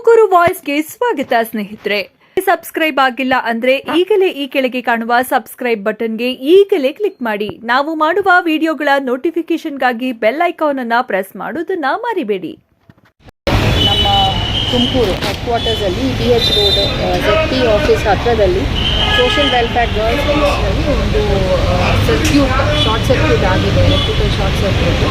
ತುಮಕೂರು ವಾಯ್ಸ್ಗೆ ಸ್ವಾಗತ ಸ್ನೇಹಿತರೆ. ಸಬ್ಸ್ಕ್ರೈಬ್ ಆಗಿಲ್ಲ ಅಂದ್ರೆ ಈಗಲೇ ಈ ಕೆಳಗೆ ಕಾಣುವ ಸಬ್ಸ್ಕ್ರೈಬ್ ಬಟನ್ಗೆ ಈಗಲೇ ಕ್ಲಿಕ್ ಮಾಡಿ. ನಾವು ಮಾಡುವ ವಿಡಿಯೋಗಳ ನೋಟಿಫಿಕೇಶನ್ಗಾಗಿ ಬೆಲ್ ಐಕಾನ್ ಅನ್ನು ಪ್ರೆಸ್ ಮಾಡೋದನ್ನ ಮರಿಬೇಡಿ. ನಮ್ಮ ತುಮಕೂರು ಹೆಡ್ ಕ್ವಾರ್ಟರ್ಸಲ್ಲಿ BH ರೋಡ್ ZP ಆಫೀಸ್ ಹತ್ತಿರದಲ್ಲಿ ಸೋಷಿಯಲ್ ವೆಲ್ಫೇರ್ ಗರ್ಲ್ಸ್ ಹಾಸ್ಟೆಲಲ್ಲಿ ಒಂದು ಶಾರ್ಟ್ ಸರ್ಕ್ಯೂಟ್ ಆಗಿದೆ, electrical short circuit.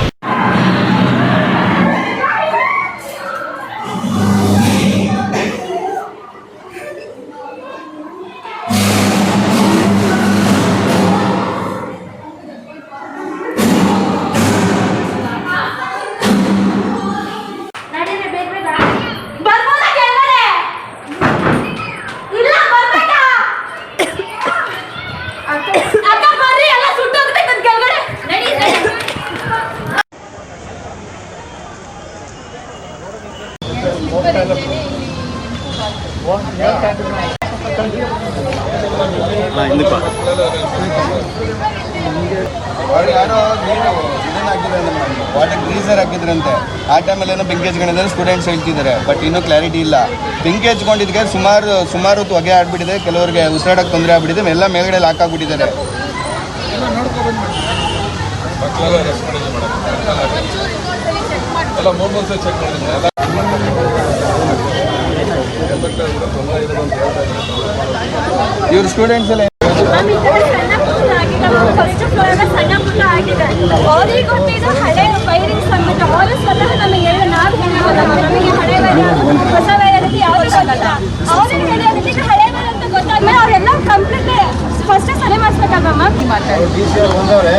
Water geyser ಹಾಕಿದ್ರಂತೆ. ಆ ಟೈಮಲ್ಲಿ ಏನೋ ಬೆಂಕಿ ಹಚ್ಕೊಂಡಿದ್ದಾರೆ ಸ್ಟೂಡೆಂಟ್ಸ್ ಹೇಳ್ತಿದ್ದಾರೆ, ಬಟ್ ಇನ್ನೂ ಕ್ಲಾರಿಟಿ ಇಲ್ಲ. ಬೆಂಕಿ ಹಚ್ಕೊಂಡಿದ್ದಕ್ಕೆ ಸುಮಾರು ಹೊತ್ತು ಹೊಗೆ ಆಡ್ಬಿಟ್ಟಿದೆ, ಕೆಲವರಿಗೆ ಉಸಿರಾಡಕ್ಕೆ ತೊಂದರೆ ಆಗ್ಬಿಟ್ಟಿದೆ, ಎಲ್ಲ ಮೇಲ್ಗಡೆ ಲಾಕ್ ಆಗ್ಬಿಟ್ಟಿದ್ದಾರೆ. ಇವ್ರ ಸ್ಟೂಡೆಂಟ್ಸ್ ಎಲ್ಲ ಸಣ್ಣ ಪುಟ್ಟ ಆಗಿದೆ. ಅವ್ರಿಗೆ ಗೊತ್ತಿದ್ದು ಹಳೆ ವೈರಿಂಗ್ಸ್ ಅಂದ್ಬಿಟ್ಟು ಅವರು ಸ್ವತಃ ನಮಗೆಲ್ಲ ನಾವು ಹೇಳ್ಬೋದ, ನಮಗೆ ಹಳೆ ವೈರ್ ಹೊಸ ವೈರ್ ಅಂತ ಯಾವುದು ಗೊತ್ತಿಲ್ಲ. ಅವ್ರಿಗೆ ಹೇಳಿದ್ರೆ ಹಳೆ ವೈರ್ ಅಂತ ಗೊತ್ತಾದ್ಮೇಲೆ ಅವರೆಲ್ಲ ಕಂಪ್ಲೀಟ್ ಫಸ್ಟ್ ಸರಿ ಮಾಡಿಸ್ಬೇಕಲ್ವ ಮ್ಯಾಮ್. ಬಂದವ್ರೆ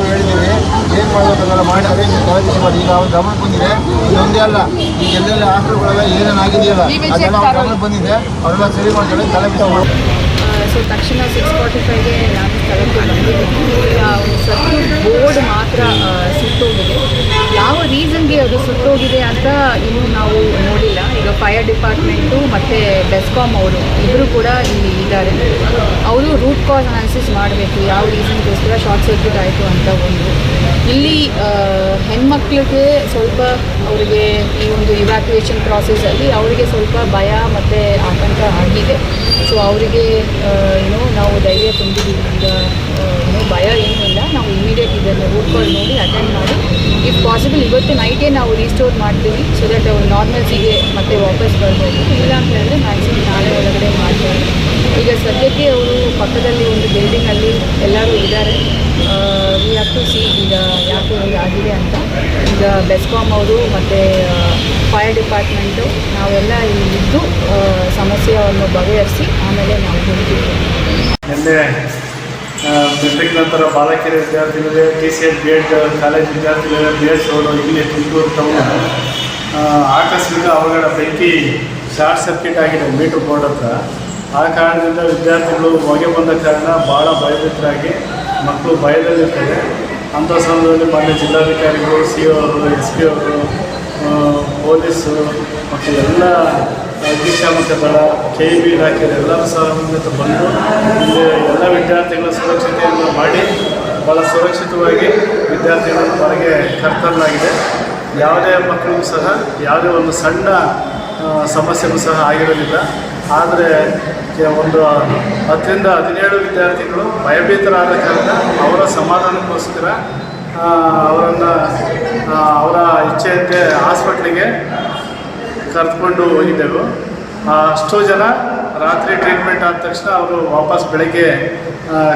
ಹೇಳಿದ್ದೀವಿ ಏನು ಮಾಡಬೇಕಲ್ಲ ಮಾಡಿ ಈಗ ಅವ್ರ ಗಮನ ಬಂದಿದೆ. ಇದೊಂದೇ ಅಲ್ಲ, ಈಗ ಎಲ್ಲೆಲ್ಲ ಹಾಸ್ಪಿಟಲ್ಗಳೆಲ್ಲ ಏನೇನಾಗಿದೆಯಲ್ಲ ಅದೆಲ್ಲ ಅವ್ರ ಗಮನ ಬಂದಿದೆ, ಅವರೆಲ್ಲ ಸರಿ ಮಾಡ್ತಾರೆ. ತಲೆ ಸೊ ತಕ್ಷಣ 6:45ಗೆ ನಾನು ಸ್ಥಳಕ್ಕೆ ಬಂದಿದ್ದೀನಿ. ಸರ್ಕ್ಯೂಟ್ ಬೋರ್ಡ್ ಮಾತ್ರ ಸುಟ್ಟೋಗಿದೆ. ಯಾವ ರೀಸನ್ಗೆ ಅದು ಸುಟ್ಟೋಗಿದೆ ಅಂತ ಇನ್ನೂ ನಾವು ನೋಡಿಲ್ಲ. ಈಗ ಫೈರ್ ಡಿಪಾರ್ಟ್ಮೆಂಟು ಮತ್ತು ಬೆಸ್ಕಾಮ್ ಅವರು ಇಬ್ಬರು ಕೂಡ ಇಲ್ಲಿ ಇದ್ದಾರೆ. ಅವರು ರೂಟ್ ಕಾಸ್ ಅನಾಲಿಸಿಸ್ ಮಾಡಬೇಕು, ಯಾವ ರೀಸನ್ಗೋಸ್ಕರ ಶಾರ್ಟ್ ಸರ್ಕ್ಯೂಟ್ ಆಯಿತು ಅಂತ. ಇಲ್ಲಿ ಹೆಣ್ಮಕ್ಳಿಗೆ ಸ್ವಲ್ಪ ಅವರಿಗೆ ಈ ಒಂದು ಇವ್ಯಾಕ್ಯುಯೇಷನ್ ಪ್ರಾಸೆಸಲ್ಲಿ ಅವರಿಗೆ ಸ್ವಲ್ಪ ಭಯ ಮತ್ತು ಆತಂಕ ಆಗಿದೆ. ಸೊ ಅವರಿಗೆ ನಾವು ಧೈರ್ಯ ತುಂಬಿದ್ದೀವಿ. ಈಗ ಭಯ ಏನೂ ಇಲ್ಲ. ನಾವು ಇಮಿಡಿಯೇಟ್ ಇದನ್ನು ರೂಟ್ ಕಾಲ್ ನೋಡಿ ಅಟೆಂಡ್ ಮಾಡಿ ಇಫ್ ಪಾಸಿಬಲ್ ಇವತ್ತು ನೈಟೇ ನಾವು ರೀಸ್ಟೋರ್ ಮಾಡ್ತೀವಿ, ಸೊ ದಟ್ ಅವರು ನಾರ್ಮಲ್ಸಿಗೆ ಮತ್ತೆ ವಾಪಸ್ ಬರ್ಬೋದು. ಇಲ್ಲ ಅಂತ ಹೇಳಿದ್ರೆ ಮ್ಯಾಕ್ಸಿಮಮ್ ನಾಳೆ ಒಳಗಡೆ ಮಾಡ್ತಾರೆ. ಈಗ ಸದ್ಯಕ್ಕೆ ಅವರು ಪಕ್ಕದಲ್ಲಿ ಒಂದು ಬಿಲ್ಡಿಂಗಲ್ಲಿ ಎಲ್ಲರೂ ಇದ್ದಾರೆ. ವಿ ಹ್ಯಾವ್ ಟು ಸಿ ಈಗ ಯಾಕೆ ಆಗಿದೆ ಅಂತ. ಈಗ ಬೆಸ್ಕಾಮ್ ಅವರು ಮತ್ತು ಫೈರ್ ಡಿಪಾರ್ಟ್ಮೆಂಟು ನಾವೆಲ್ಲ ಇಲ್ಲಿದ್ದು ಸಮಸ್ಯೆಯನ್ನು ಬಗೆಹರಿಸಿ ಆಮೇಲೆ ನಾವು ಹೋಗ್ತೀವಿ. ನಿನ್ನೆ ಮೆಟ್ರಿಕ್ ನಂತರ ಬಾಲಕಿಯರ ವಿದ್ಯಾರ್ಥಿಗಳಿಗೆ TCS B.Ed ಕಾಲೇಜ್ ವಿದ್ಯಾರ್ಥಿಗಳಿಗೆ BH ರೋಡ್ ಇಲ್ಲಿ ತುಮಕೂರು ಟೌನ್ ಆಕಸ್ಮಿಕ ಅವಘಡ, ಬೆಂಕಿ ಶಾರ್ಟ್ ಸರ್ಕ್ಯೂಟ್ ಆಗಿದೆ ಮೀಟ್ರ್ ಬೋರ್ಡ್ ಹತ್ರ. ಆ ಕಾರಣದಿಂದ ವಿದ್ಯಾರ್ಥಿಗಳು ಹೊಗೆ ಬಂದ ಕಾರಣ ಭಾಳ ಭಯಭೀತರಾಗಿ ಮಕ್ಕಳು ಭಯದಲ್ಲಿರ್ತಾರೆ. ಅಂಥ ಸಂದರ್ಭದಲ್ಲಿ ಮಾನ್ಯ ಜಿಲ್ಲಾಧಿಕಾರಿಗಳು, CO ಅವರು, SP ಅವರು, ಪೊಲೀಸು ಮತ್ತು ಎಲ್ಲ ಅಗ್ನಿಶಾಮಕ ದಳ, KEB ಇಲಾಖೆಯರು ಎಲ್ಲರೂ ಸಹ ಬಂದು ಇಲ್ಲಿ ಎಲ್ಲ ವಿದ್ಯಾರ್ಥಿಗಳ ಸುರಕ್ಷತೆಯನ್ನು ಮಾಡಿ ಭಾಳ ಸುರಕ್ಷಿತವಾಗಿ ವಿದ್ಯಾರ್ಥಿಗಳನ್ನು ಹೊರಗೆ ಕರ್ತರಲಾಗಿದೆ. ಯಾವುದೇ ಮಕ್ಕಳಿಗೂ ಸಹ ಯಾವುದೇ ಒಂದು ಸಣ್ಣ ಸಮಸ್ಯೆಗೂ ಸಹ ಆಗಿರಲಿಲ್ಲ. ಆದರೆ ಒಂದು 10ರಿಂದ 17 ವಿದ್ಯಾರ್ಥಿಗಳು ಭಯಭೀತರಾದ ಕಾರಣ ಅವರ ಸಮಾಧಾನಕ್ಕೋಸ್ಕರ ಅವರನ್ನು ಅವರ ಇಚ್ಛೆಯಂತೆ ಹಾಸ್ಪಿಟ್ಲಿಗೆ ಕರೆದುಕೊಂಡು ಹೋಗಿದ್ದೆವು. ಅಷ್ಟೋ ಜನ ರಾತ್ರಿ ಟ್ರೀಟ್ಮೆಂಟ್ ಆದ ತಕ್ಷಣ ಅವರು ವಾಪಸ್ ಬೆಳಗ್ಗೆ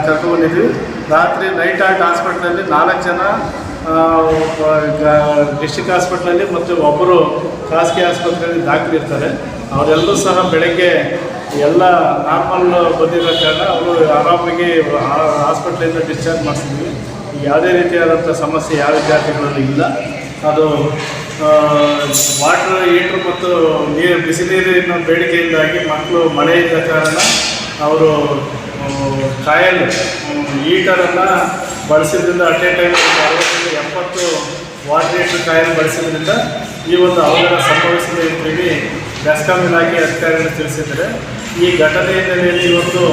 ಕರ್ಕೊಂಡ್ಬಂದಿದ್ವಿ. ರಾತ್ರಿ ನೈಟ್ ಹಾರ್ಟ್ ಹಾಸ್ಪಿಟ್ಲಲ್ಲಿ 4 ಜನ ಡಿಸ್ಟ್ರಿಕ್ಟ್ ಹಾಸ್ಪಿಟ್ಲಲ್ಲಿ ಮತ್ತು ಒಬ್ಬರು ಖಾಸಗಿ ಆಸ್ಪತ್ರೆಯಲ್ಲಿ ದಾಖಲಿರ್ತಾರೆ. ಅವರೆಲ್ಲರೂ ಸಹ ಬೆಳಗ್ಗೆ ಎಲ್ಲ ನಾರ್ಮಲ್ ಬಂದಿರೋ ಕಾರಣ ಅವರು ಆರಾಮಾಗಿ ಹಾಸ್ಪಿಟ್ಲಿಂದ ಡಿಸ್ಚಾರ್ಜ್ ಮಾಡಿಸಿದ್ವಿ. ಯಾವುದೇ ರೀತಿಯಾದಂಥ ಸಮಸ್ಯೆ ಯಾವ ವಿದ್ಯಾರ್ಥಿಗಳಲ್ಲಿ ಇಲ್ಲ. ಅದು ವಾಟರ್ ಹೀಟ್ರ್ ಮತ್ತು ಬಿಸಿ ನೀರಿನ ಬೇಡಿಕೆಯಿಂದಾಗಿ ಮಕ್ಕಳು ಮಳೆ ಇದ್ದ ಕಾರಣ ಅವರು ಕಾಯಲ್ ಹೀಟರನ್ನು ಬಳಸಿದ್ರಿಂದ at a time 60-70 water heater coil ಬಳಸಿದ್ರಿಂದ ಈ ಒಂದು ಅವಘಡ ಸಂಭವಿಸಿದೆ ಅಂತೇಳಿ ಬೆಸ್ಕಾಂ ಇಲಾಖೆ ಅಧಿಕಾರಿಗಳು ತಿಳಿಸಿದ್ದಾರೆ. ಈ ಘಟನೆ ಹಿನ್ನೆಲೆಯಲ್ಲಿ ಇವತ್ತು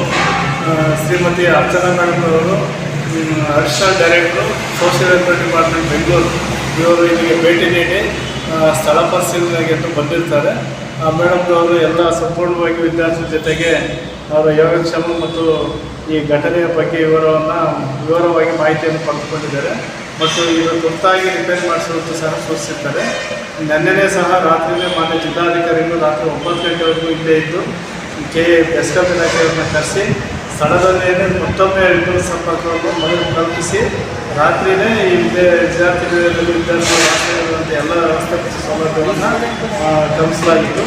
ಶ್ರೀಮತಿ ಅರ್ಚನಾ ಮೇಡಮ್ ಅವರು additional director social welfare department Bengaluru ಇವರು ಇಲ್ಲಿಗೆ ಭೇಟಿ ನೀಡಿ ಸ್ಥಳ ಪರಿಶೀಲನೆಗೆ ಬಂದಿರ್ತಾರೆ. ಮೇಡಮ್ನವರು ಎಲ್ಲ ಸಂಪೂರ್ಣವಾಗಿ ವಿದ್ಯಾರ್ಥಿ ಜೊತೆಗೆ ಅವರ ಯೋಗಕ್ಷೇಮ ಮತ್ತು ಈ ಘಟನೆಯ ಬಗ್ಗೆ ವಿವರವಾಗಿ ಮಾಹಿತಿಯನ್ನು ಪಡೆದುಕೊಂಡಿದ್ದಾರೆ ಮತ್ತು ಇದು ತುರ್ತಾಗಿ ರಿಪೇರಿ ಮಾಡಿಸುವಂತೆ ಸಹ ಸೂಚಿಸಿದ್ದಾರೆ. ನಿನ್ನೆನೇ ಸಹ ರಾತ್ರಿಯೇ ಮಾನ್ಯ ಜಿಲ್ಲಾಧಿಕಾರಿಗಳು ರಾತ್ರಿ 9 ಗಂಟೆವರೆಗೂ ಇಲ್ಲೇ ಇದ್ದು ಬೆಸ್ಕಾಂ ಇಲಾಖೆಯನ್ನು ಕರೆಸಿ ಸ್ಥಳದಲ್ಲಿಯೇ ಮತ್ತೊಮ್ಮೆ ವಿದ್ಯುತ್ ಸಂಪರ್ಕವನ್ನು ಮನೆ ಕಲ್ಪಿಸಿ ರಾತ್ರಿಯೇ ಈ ವಿದ್ಯಾರ್ಥಿಗಳಲ್ಲಿ ವಿದ್ಯಾರ್ಥಿಗಳಿರುವಂಥ ಎಲ್ಲ ವ್ಯವಸ್ಥೆ ಸೌಲಭ್ಯವನ್ನು ಕಲ್ಪಿಸಲಾಗಿತ್ತು.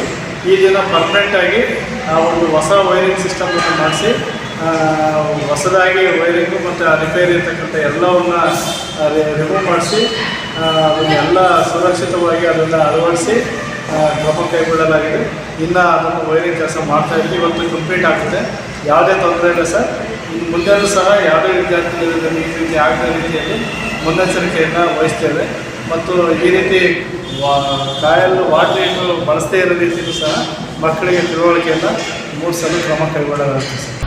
ಈ ದಿನ ಪರ್ಮನೆಂಟಾಗಿ ಒಂದು ಹೊಸ ವೈರಿಂಗ್ ಸಿಸ್ಟಮನ್ನು ಮಾಡಿಸಿ ಹೊಸದಾಗಿ ವೈರಿಂಗು ಮತ್ತು ರಿಪೇರಿ ಇರ್ತಕ್ಕಂಥ ಎಲ್ಲವನ್ನು ರಿಮೂವ್ ಮಾಡಿಸಿ ಅದನ್ನೆಲ್ಲ ಸುರಕ್ಷಿತವಾಗಿ ಅದನ್ನು ಅಳವಡಿಸಿ ಕ್ರಮ ಕೈಗೊಳ್ಳಲಾಗಿದೆ. ಇನ್ನು ಅದನ್ನು ವೈರಿಂಗ್ ಕೆಲಸ ಮಾಡ್ತಾಯಿದ್ವಿ. ಇವತ್ತು ಕಂಪ್ಲೀಟ್ ಆಗ್ತದೆ, ಯಾವುದೇ ತೊಂದರೆ ಇಲ್ಲ ಸರ್. ಇನ್ನು ಮುಂದೆಯೂ ಸಹ ಯಾವುದೇ ವಿದ್ಯಾರ್ಥಿಗಳಲ್ಲಿ ಈ ರೀತಿ ಆಗದ ರೀತಿಯಲ್ಲಿ ಮುನ್ನೆಚ್ಚರಿಕೆಯನ್ನು ವಹಿಸ್ತೇವೆ ಮತ್ತು ಈ ರೀತಿ ವಾಟರ್ ಬಳಸದೇ ಇರೋ ರೀತಿಯಲ್ಲೂ ಸಹ ಮಕ್ಕಳಿಗೆ ತಿಳುವಳಿಕೆಯನ್ನು ಮೂಡಿಸಲು ಕ್ರಮ ಕೈಗೊಳ್ಳಲಾಗುತ್ತೆ ಸರ್.